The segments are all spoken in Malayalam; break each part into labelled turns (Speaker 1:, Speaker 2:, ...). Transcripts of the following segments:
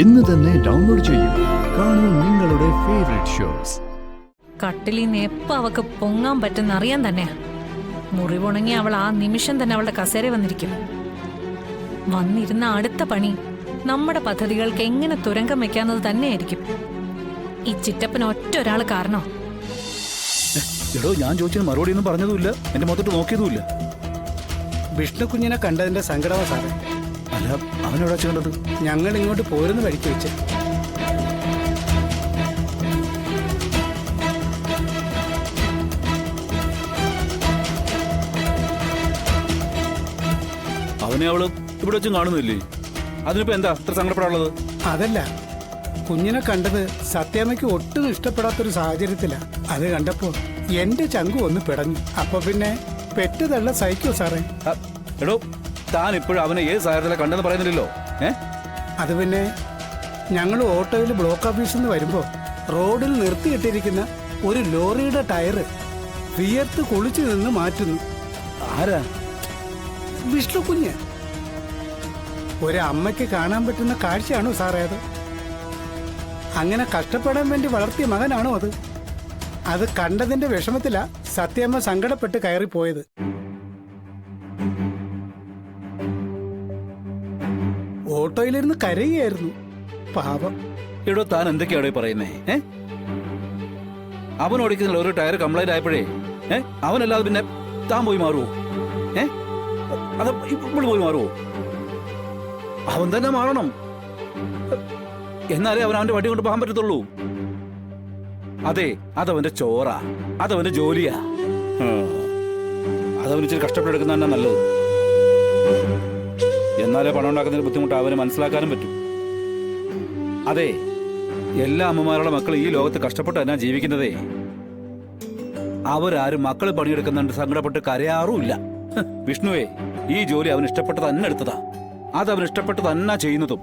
Speaker 1: ഇന്ന് തന്നെ ഡൗൺലോഡ് ചെയ്യൂ. കാണൂ നിങ്ങളുടെ ഫേവറേറ്റ് ഷോസ്.
Speaker 2: കട്ടിലിന്ന് എപ്പോ അവക്ക് പൊങ്ങാൻ പറ്റുന്ന അറിയാൻ തന്നെ. മുറിവുണങ്ങി അവൾ ആ നിമിഷം തന്നെ അവളുടെ കസേര വന്നിരിക്കും. വന്നിരുന്ന അടുത്ത പണി നമ്മുടെ പദ്ധതികൾക്ക് എങ്ങനെ തുരങ്കം വെക്കാന്നത് തന്നെയായിരിക്കും. ഈ ചിറ്റപ്പന് ഒറ്റ ഒരാൾ കാരണോ?
Speaker 3: എടോ, ഞാൻ ചോദിച്ചതിന് മറുപടി ഒന്നും പറഞ്ഞതുമില്ല, എന്റെ മൊത്തത്തിൽ നോക്കിയതുമില്ല.
Speaker 4: വിഷ്ണു കുഞ്ഞിനെ കണ്ടതിന്റെ സങ്കടമാ സാറേ.
Speaker 3: അല്ല, അവനെവിടെ കണ്ടത്?
Speaker 4: ഞങ്ങൾ ഇങ്ങോട്ട് പോരുന്ന വഴിക്ക് വെച്ച്.
Speaker 3: അവനെ അവള് ഇവിടെ വെച്ചും കാണുന്നില്ലേ? അതിനിപ്പോ എന്താ അത്ര സങ്കടപ്പെടാനുള്ളത്?
Speaker 4: അതല്ല, കുഞ്ഞിനെ കണ്ടത് സത്യാമ്മയ്ക്ക് ഒട്ടും ഇഷ്ടപ്പെടാത്തൊരു സാഹചര്യത്തിലാ. അത് കണ്ടപ്പോ എന്റെ ചങ്കു ഒന്ന് പിടഞ്ഞു. അപ്പൊ പിന്നെ പെറ്റതള്ള സഹിക്കോ സാറേ?
Speaker 3: എടോ, താൻ ഇപ്പോഴും അവനെ ഏത് സാഹചര്യത്തിലാണ് കണ്ടെന്ന് പറയുന്നില്ലല്ലോ.
Speaker 4: അത് പിന്നെ ഞങ്ങൾ ഓട്ടോയിൽ ബ്ലോക്ക് ഓഫീസിൽ നിന്ന് വരുമ്പോ റോഡിൽ നിർത്തിയിട്ടിരിക്കുന്ന ഒരു ലോറിയുടെ ടയറ് വിയർത്ത് കുളിച്ചു നിന്ന് മാറ്റുന്നു.
Speaker 3: ആരാ?
Speaker 4: വിഷ്ണു കുഞ്ഞ്. ഒരമ്മയ്ക്ക് കാണാൻ പറ്റുന്ന കാഴ്ചയാണോ സാറേ അത്? അങ്ങനെ കഷ്ടപ്പെടാൻ വേണ്ടി വളർത്തിയ മകനാണോ അത്? അത് കണ്ടതിന്റെ വിഷമത്തിലാ സത്യമ്മ സങ്കടപ്പെട്ട് കയറിപ്പോയത്. ഓട്ടോയിലിരുന്ന് കരയുകയായിരുന്നു പാപം.
Speaker 3: എടോ, താൻ എന്തൊക്കെയാണോ പറയുന്നേ? അവൻ ഓടിക്കുന്ന ഒരു ടയർ കംപ്ലൈന്റ് ആയപ്പോഴേ അവനല്ലാതെ പിന്നെ താൻ പോയി മാറുവോ? അത് ഇപ്പോൾ പോയി മാറുവോ? അവൻ തന്നെ മാറണം. എന്നാലേ അവൻ അവന്റെ വണ്ടി കൊണ്ട് പോകാൻ പറ്റത്തുള്ളൂ. അതെ, അതവന്റെ ചോറ, അതവന്റെ ജോലിയാ. അതവന് ഇച്ചിരി കഷ്ടപ്പെട്ടെടുക്കുന്ന തന്നെ നല്ലത്. എന്നാലേ പണം ഉണ്ടാക്കുന്നതിന് ബുദ്ധിമുട്ട് അവന് മനസ്സിലാക്കാനും പറ്റും. അതെ, എല്ലാ അമ്മമാരുടെ മക്കൾ ഈ ലോകത്ത് കഷ്ടപ്പെട്ട് തന്നെ ജീവിക്കുന്നതേ. അവരാരും മക്കൾ പണിയെടുക്കുന്നുണ്ട് സങ്കടപ്പെട്ട് കരയാറുമില്ല. വിഷ്ണുവേ, ഈ ജോലി അവന് ഇഷ്ടപ്പെട്ട് തന്നെ എടുത്തതാ. അത് അവൻ ഇഷ്ടപ്പെട്ട് തന്നെ ചെയ്യുന്നതും.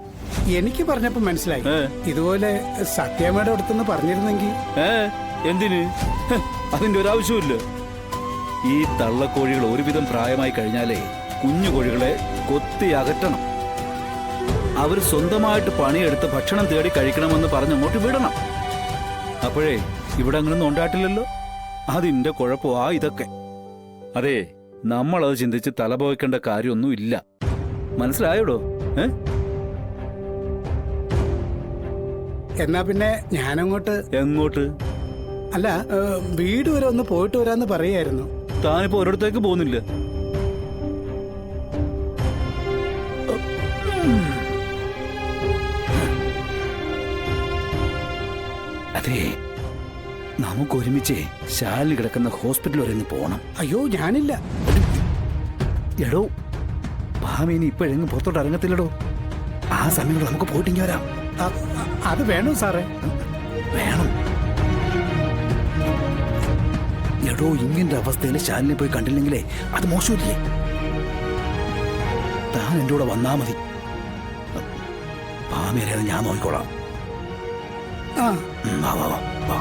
Speaker 4: എനിക്ക് പറഞ്ഞപ്പോ മനസ്സിലായി. ഇതുപോലെ സത്യാമ്മയുടെ അടുത്തൊന്ന് പറഞ്ഞിരുന്നെങ്കിൽ.
Speaker 3: എന്തിന്? അതിന്റെ ഒരാവശ്യമില്ല. ഈ തള്ളക്കോഴികൾ ഒരുവിധം പ്രായമായി കഴിഞ്ഞാലേ കുഞ്ഞു കോഴികളെ കൊത്തി അകറ്റണം. അവർ സ്വന്തമായിട്ട് പണിയെടുത്ത് ഭക്ഷണം തേടി കഴിക്കണമെന്ന് പറഞ്ഞങ്ങോട്ട് വിടണം. അപ്പോഴേ ഇവിടെ അങ്ങനൊന്നും ഉണ്ടായിട്ടില്ലല്ലോ. അതിന്റെ കുഴപ്പമാ ഇതൊക്കെ. അതെ, നമ്മളത് ചിന്തിച്ച് തലപോയിക്കേണ്ട കാര്യമൊന്നും ഇല്ല. മനസ്സിലായോടോ?
Speaker 4: എന്നാ പിന്നെ ഞാനങ്ങോട്ട്.
Speaker 3: എങ്ങോട്ട്?
Speaker 4: അല്ല, വീട് വരെ ഒന്ന് പോയിട്ട് വരാന്ന് പറയായിരുന്നു.
Speaker 3: താനിപ്പോ ഒരിടത്തേക്ക് പോകുന്നില്ല. അതെ, നമുക്ക് ഒരുമിച്ച് ശാലിനി കിടക്കുന്ന ഹോസ്പിറ്റൽ വരെ ഒന്ന് പോണം.
Speaker 4: അയ്യോ, ഞാനില്ല.
Speaker 3: എടോ, ഭാമിനി ഇപ്പോഴെങ്ങും പുറത്തോട്ട് ഇറങ്ങത്തില്ലടോ. ആ സമയത്ത് നമുക്ക് പോയിട്ടിങ്ങി വരാം.
Speaker 4: അത് വേണോ സാറേ?
Speaker 3: വേണം. എടോ, ഇങ്ങനത്തെ അവസ്ഥയിൽ ശാലിനെ പോയി കണ്ടില്ലെങ്കിലേ അത് മോശമില്ലേ? താൻ എൻ്റെ കൂടെ വന്നാ മതി. ഭാമിയറിയാതെ ഞാൻ നോക്കിക്കോളാം. വാ വാ വാ.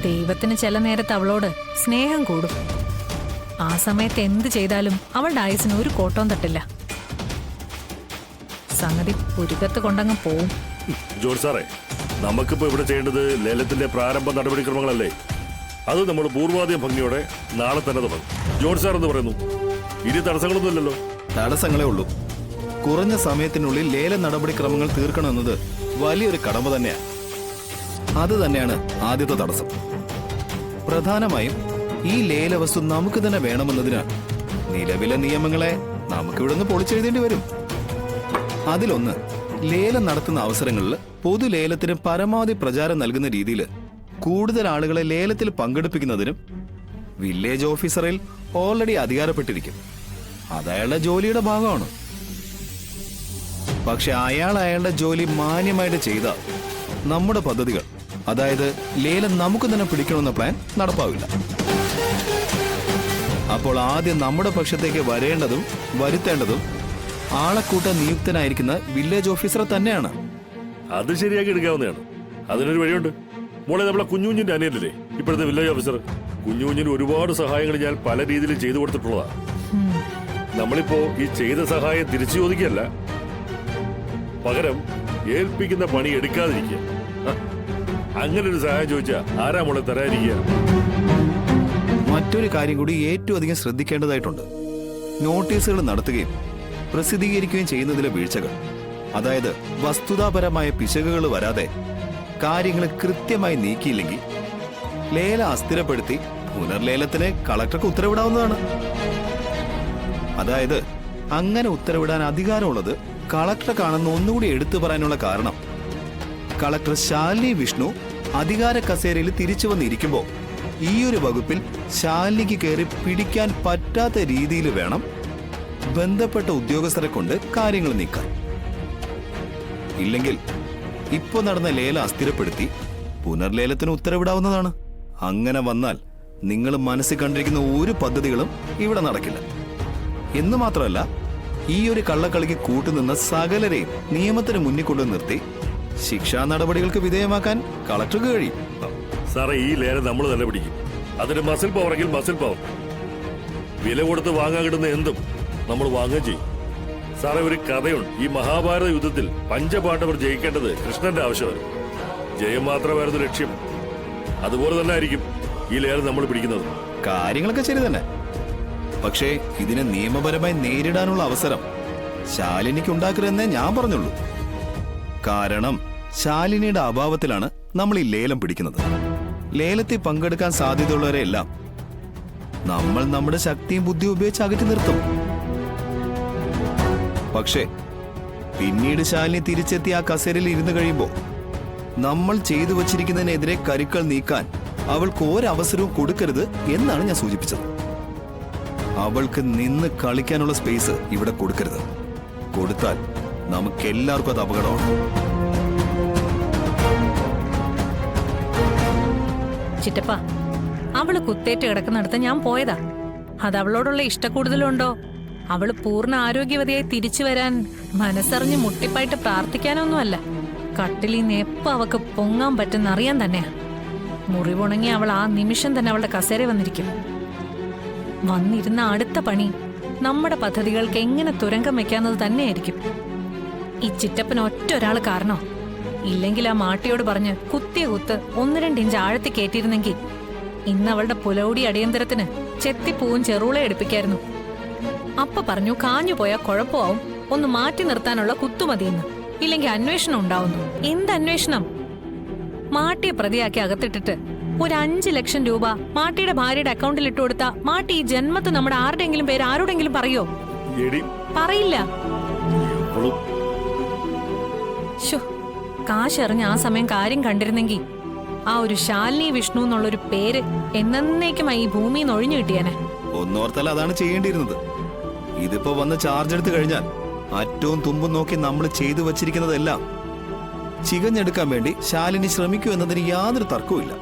Speaker 2: ദൈവത്തിന് ചില നേരത്ത് അവളോട് സ്നേഹം കൂടും. ആ സമയത്ത് എന്ത് ചെയ്താലും അവളുടെ ആയുസിന് ഒരു കോട്ടവും തട്ടില്ല. സംഗതി പുരുകത്ത് കൊണ്ടങ്ങ് പോവും.
Speaker 5: ജോർജ് സാറേ, നമുക്കിപ്പോ ഇവിടെ ചെയ്യേണ്ടത് ലേലത്തിന്റെ പ്രാരംഭ നടപടിക്രമങ്ങളല്ലേ? അത് നമ്മൾ പൂർവാധികം ഭംഗിയോടെ നാളെ തന്നെ തുടങ്ങും. ജോർജ് സാർ എന്ന് പറയുന്നു, ഇനി തടസ്സങ്ങളൊന്നുമില്ലല്ലോ?
Speaker 6: തടസ്സങ്ങളേ ഉള്ളൂ. കുറഞ്ഞ സമയത്തിനുള്ളിൽ ലേല നടപടിക്രമങ്ങൾ തീർക്കണമെന്നത് വലിയൊരു കടമ തന്നെയാണ്. അത് തന്നെയാണ് ആദ്യത്തെ തടസ്സം. പ്രധാനമായും ഈ ലേലവസ്തു നമുക്ക് തന്നെ വേണമെന്നതിന് നിലവിലെ നിയമങ്ങളെ നമുക്കിവിടെ നിന്ന് പൊളിച്ചെഴുതേണ്ടി വരും. അതിലൊന്ന്, ലേലം നടത്തുന്ന അവസരങ്ങളിൽ പൊതുലേലത്തിന് പരമാവധി പ്രചാരം നൽകുന്ന രീതിയിൽ കൂടുതൽ ആളുകളെ ലേലത്തിൽ പങ്കെടുപ്പിക്കുന്നതിനും വില്ലേജ് ഓഫീസറിൽ ഓൾറെഡി അധികാരപ്പെട്ടിരിക്കും. അതയാളുടെ ജോലിയുടെ ഭാഗമാണ്. പക്ഷെ അയാളുടെ ജോലി മാന്യമായിട്ട് ചെയ്താൽ നമ്മുടെ പദ്ധതികൾ, അതായത് ലേലം നമുക്ക് തന്നെ പിടിക്കണമെന്ന പ്ലാൻ നടപ്പാവില്ല. അപ്പോൾ ആദ്യം നമ്മുടെ പക്ഷത്തേക്ക് വരേണ്ടതും വരുത്തേണ്ടതും ആളെക്കൂട്ട നിയുക്തനായിരിക്കുന്ന വില്ലേജ് ഓഫീസറെ തന്നെയാണ്.
Speaker 5: അത് ശരിയാക്കി എടുക്കാവുന്നതാണ്. അതിനൊരു വഴിയുണ്ട്. മോളെ, നമ്മളെ കുഞ്ഞുഞ്ഞിന്റെ അനിയല്ലേ ഇപ്പോഴത്തെ വില്ലേജ് ഓഫീസർ? കുഞ്ഞുഞ്ഞിന് ഒരുപാട് സഹായങ്ങൾ ഞാൻ പല രീതിയിൽ ചെയ്തു കൊടുത്തിട്ടുള്ളതാ. നമ്മളിപ്പോ ഈ ചെയ്ത സഹായം തിരിച്ചു ചോദിക്കല്ല, പകരം ഏൽപ്പിക്കുന്ന പണി എടുക്കാതിരിക്കുക. അങ്ങനെ ഒരു സഹായം ചോദിച്ചാ ആരാ മോളെ തരാതിരിക്കുക?
Speaker 6: മറ്റൊരു കാര്യം കൂടി ഏറ്റവും അധികം ശ്രദ്ധിക്കേണ്ടതായിട്ടുണ്ട്. നോട്ടീസുകൾ നടത്തുകയും പ്രസിദ്ധീകരിക്കുകയും ചെയ്യുന്നതിലെ വീഴ്ചകൾ, അതായത് വസ്തുതാപരമായ പിശകുകൾ വരാതെ കാര്യങ്ങൾ കൃത്യമായി നീക്കിയില്ലെങ്കിൽ ലേലം അസ്ഥിരപ്പെടുത്തി പുനർലേലത്തിന് കളക്ടർക്ക് ഉത്തരവിടാവുന്നതാണ്. അതായത് അങ്ങനെ ഉത്തരവിടാൻ അധികാരമുള്ളത് കളക്ടർക്കാണെന്ന് ഒന്നുകൂടി എടുത്തു പറയാനുള്ള കാരണം, കളക്ടർ ശാലിനി വിഷ്ണു അധികാര കസേരയിൽ തിരിച്ചു വന്നിരിക്കുമ്പോൾ ഈ ഒരു വകുപ്പിൽ ശാലിനിക്ക് കയറി പിടിക്കാൻ പറ്റാത്ത രീതിയിൽ വേണം ബന്ധപ്പെട്ട ഉദ്യോഗസ്ഥരെ കൊണ്ട് കാര്യങ്ങൾ നീക്കാൻ. ഇല്ലെങ്കിൽ ഇപ്പോ നടന്ന ലേലം അസ്ഥിരപ്പെടുത്തി പുനർലേലത്തിന് ഉത്തരവിടാവുന്നതാണ്. അങ്ങനെ വന്നാൽ നിങ്ങൾ മനസ്സിൽ കണ്ടിരിക്കുന്ന ഒരു പദ്ധതികളും ഇവിടെ നടക്കില്ല. എന്ന് മാത്രമല്ല, ഈ ഒരു കള്ളക്കളിക്ക് കൂട്ടുനിന്ന സകലരെയും നിയമത്തിന് മുന്നിൽ കൊണ്ടു നിർത്തി ശിക്ഷാ നടപടികൾക്ക് വിധേയമാക്കാൻ കളക്ടർക്ക് കഴിയും.
Speaker 5: സാറേ, ഈ ലേലം നമ്മൾ തന്നെ പിടിക്കും. അതിന് മസിൽ പവറെങ്കിൽ മസിൽ പവർ. വില കൊടുത്ത് വാങ്ങാൻ കിട്ടുന്ന എന്തും നമ്മൾ വാങ്ങുകയും ചെയ്യും. സാറേ, ഒരു കഥയുണ്ട്. ഈ മഹാഭാരത യുദ്ധത്തിൽ പഞ്ചപാണ്ഡവർ ജയിക്കേണ്ടത് കൃഷ്ണന്റെ ആവശ്യമാണ്. ജയം മാത്രമായിരുന്നു ലക്ഷ്യം. അതുപോലെ തന്നെ ആയിരിക്കും ഈ ലേലം നമ്മൾ പിടിക്കുന്നത്.
Speaker 6: കാര്യങ്ങളൊക്കെ ശരി തന്നെ. പക്ഷേ ഇതിനെ നിയമപരമായി നേരിടാനുള്ള അവസരം ശാലിനിക്ക് ഉണ്ടാക്കരുതെന്നേ ഞാൻ പറഞ്ഞുള്ളൂ. കാരണം ശാലിനിയുടെ അഭാവത്തിലാണ് നമ്മൾ ഈ ലേലം പിടിക്കുന്നത്. ലേലത്തിൽ പങ്കെടുക്കാൻ സാധ്യതയുള്ളവരെ എല്ലാം നമ്മൾ നമ്മുടെ ശക്തിയും ബുദ്ധിയും ഉപയോഗിച്ച് അകറ്റി നിർത്തും. പക്ഷേ പിന്നീട് ശാലിനി തിരിച്ചെത്തി ആ കസേരയിൽ ഇരുന്ന് കഴിയുമ്പോൾ നമ്മൾ ചെയ്തു വച്ചിരിക്കുന്നതിനെതിരെ കരുക്കൾ നീക്കാൻ അവൾക്ക് ഒരവസരവും കൊടുക്കരുത് എന്നാണ് ഞാൻ സൂചിപ്പിച്ചത്. അവൾക്ക് നിന്ന് കളിക്കാനുള്ള സ്പേസ് ഇവിടെ കൊടുക്കരുത്. കൊടുത്താൽ നമുക്കെല്ലാവർക്കും അത് അപകടമാണ്.
Speaker 2: ചിറ്റപ്പ, അവള് കുത്തേറ്റ് കിടക്കുന്നിടത്ത് ഞാൻ പോയതാ. അത് അവളോടുള്ള ഇഷ്ടക്കൂടുതലുണ്ടോ, അവള് പൂർണ്ണ ആരോഗ്യവതിയായി തിരിച്ചു വരാൻ മനസ്സറിഞ്ഞ് മുട്ടിപ്പായിട്ട് പ്രാർത്ഥിക്കാനൊന്നുമല്ല. കട്ടിലിന്ന് എപ്പോ അവക്ക് പൊങ്ങാൻ പറ്റുന്ന അറിയാൻ തന്നെയാ. മുറിവുണങ്ങി അവൾ ആ നിമിഷം തന്നെ അവളുടെ കസേര വന്നിരിക്കും. വന്നിരുന്ന അടുത്ത പണി നമ്മുടെ പദ്ധതികൾക്ക് എങ്ങനെ തുരങ്കം വെക്കാന്നത് തന്നെയായിരിക്കും. ഈ ചിറ്റപ്പന് ഒറ്റ ഒരാള് കാരണോ? ഇല്ലെങ്കിൽ ആ മാട്ടിയോട് പറഞ്ഞ് കുത്തിയ കുത്ത് 1-2 ഇഞ്ച് ആഴത്തി കയറ്റിയിരുന്നെങ്കിൽ ഇന്ന് അവളുടെ പുലൗടി അടിയന്തരത്തിന് ചെത്തിപ്പൂവും ചെറുള എടുപ്പിക്കായിരുന്നു. അപ്പ പറഞ്ഞു കാഞ്ഞു പോയാൽ കുഴപ്പമാവും, ഒന്ന് മാറ്റി നിർത്താനുള്ള കുത്തുമതിയെന്ന്. ഇല്ലെങ്കിൽ അന്വേഷണം ഉണ്ടാവുന്നു. എന്ത് അന്വേഷണം? മാട്ടിയെ പ്രതിയാക്കി അകത്തിട്ടിട്ട് ഒരു 5 ലക്ഷം രൂപ മാട്ടിയുടെ ഭാര്യയുടെ അക്കൗണ്ടിൽ ഇട്ട് കൊടുത്ത മാട്ടി ഈ ജന്മത്ത് നമ്മുടെ ആരുടെങ്കിലും പേര് ആരോടെങ്കിലും പറയോ? പറയില്ല. കാശെറിഞ്ഞ് ആ സമയം കാര്യം കണ്ടിരുന്നെങ്കിൽ ആ ഒരു ശാലിനി വിഷ്ണു എന്നുള്ളൊരു പേര് എന്നേക്കുമായി ഈ ഭൂമിയിൽ നിന്ന് ഒഴിഞ്ഞു കിട്ടിയാനെ.
Speaker 6: ഒന്നോർത്താൽ അതാണ് ചെയ്യേണ്ടിയിരുന്നത്. ഇതിപ്പോ വന്ന് ചാർജ് എടുത്തു കഴിഞ്ഞാൽ അറ്റവും തുമ്പും നോക്കി നമ്മൾ ചെയ്തു വച്ചിരിക്കുന്നതെല്ലാം ചികഞ്ഞെടുക്കാൻ വേണ്ടി ശാലിനി ശ്രമിക്കൂ എന്നതിന് യാതൊരു തർക്കവുമില്ല.